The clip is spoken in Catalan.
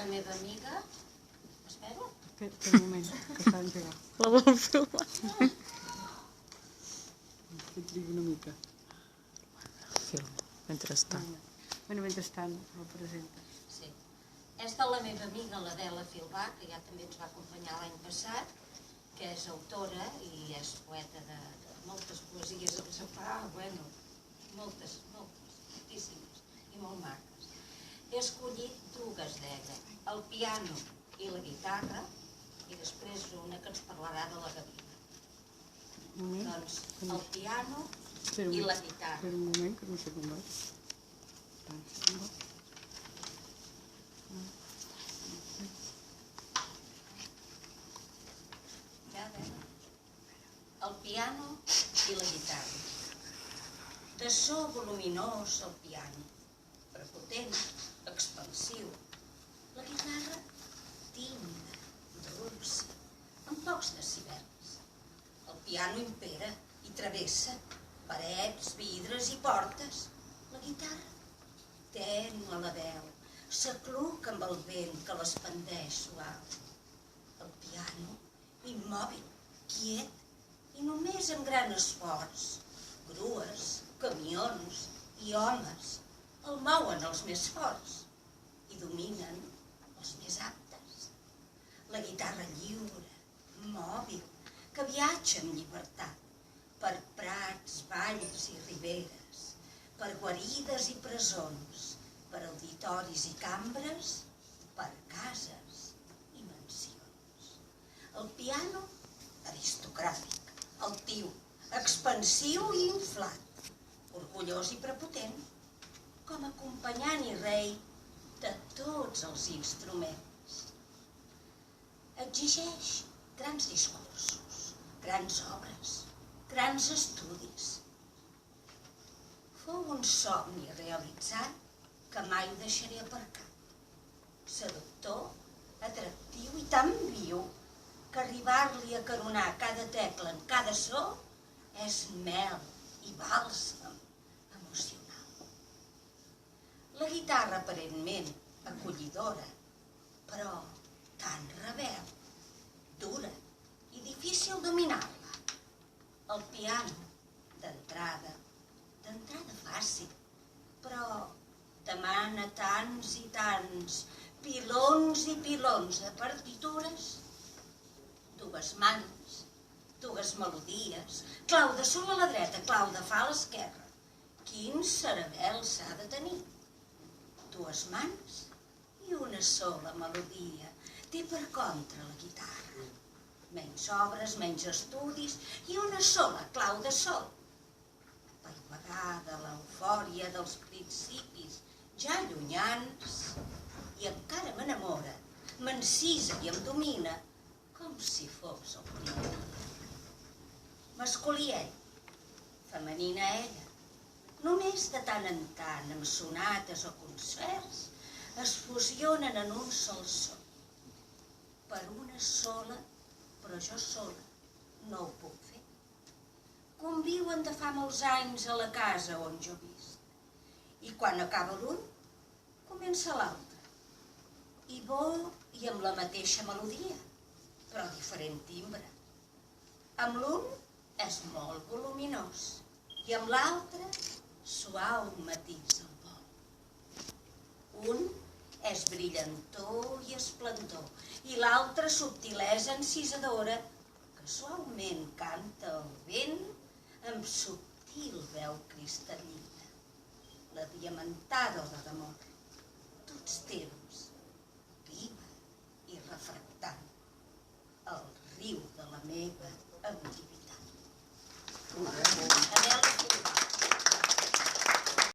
la meva amiga... Espero? Un moment, que s'ha d'engegar. La vol filmar? Que trigui una mica. Filma, mentrestant. Bueno, mentrestant, ho presenta. Sí. És de la meva amiga l'Adela Filbà, que ja també ens va acompanyar l'any passat, que és autora i és poeta de moltes poesies que se fa, bueno, moltes, moltíssimes i molt maques. He escollit dues d'ella, el piano i la guitarra, i després una que ens parlarà de la gavina. Doncs el piano i la guitarra. Espera un moment, que no sé com vaig. El piano i la guitarra. De so voluminós el piano, prepotent, expansiu. La guitarra tímida, dolça, amb pocs decibels. El piano impera i travessa parets, vidres i portes. La guitarra, tènue la veu, s'acluca amb el vent que l'espandeix suau. El piano, immòbil, quiet, i només amb gran esforç. Grues, camions i homes el mouen els més forts i dominen els més aptes. La guitarra lliure, mòbil, que viatja amb llibertat per prats, valls i riberes, per guarides i presons, per auditoris i cambres, per cases i mansions. El piano, aristocràtic, altiu, expansiu i inflat, orgullós i prepotent, com acompanyant i rei de tots els instruments. Exigeix grans discursos, grans obres, grans estudis. Fou un somni realitzat que mai deixaré aparcat. Seductor, atractiu i tan viu que arribar-li a caronar cada tecla en cada so és mel i bàlsam emocional. La guitarra aparentment acollidora, però tan rebel, dura i difícil dominar-la. El piano, d'entrada fàcil, però demana tants i tants pilons i pilons de partitures, dues mans, dues melodies, clau de sol a la dreta, clau de fa a l'esquerra. Quin cerebel s'ha de tenir? Dues mans i una sola melodia. Té per contra la guitarra. Menys obres, menys estudis i una sola clau de sol. Apaivagada l'eufòria dels principis ja llunyans i encara m'enamora, m'encisa i em domina com si fos el primer dia. Masculí ell, femenina ella. Només de tant en tant, amb sonates o concerts, es fusionen en un sol so. Per una sola, però jo sola no ho puc fer. Conviuen de fa molts anys a la casa on jo visc. I quan acaba l'un, comença l'altre. I bo i amb la mateixa melodia, però diferent timbre. Amb l'un és molt voluminós i amb l'altre suau matís al vol. Un és brillantor i esplendor i l'altre subtilesa encisadora que suaument canta el vent amb subtil veu cristal·lina. La diamantada de d'amor, tots temps, viva i refractant, el riu de la meva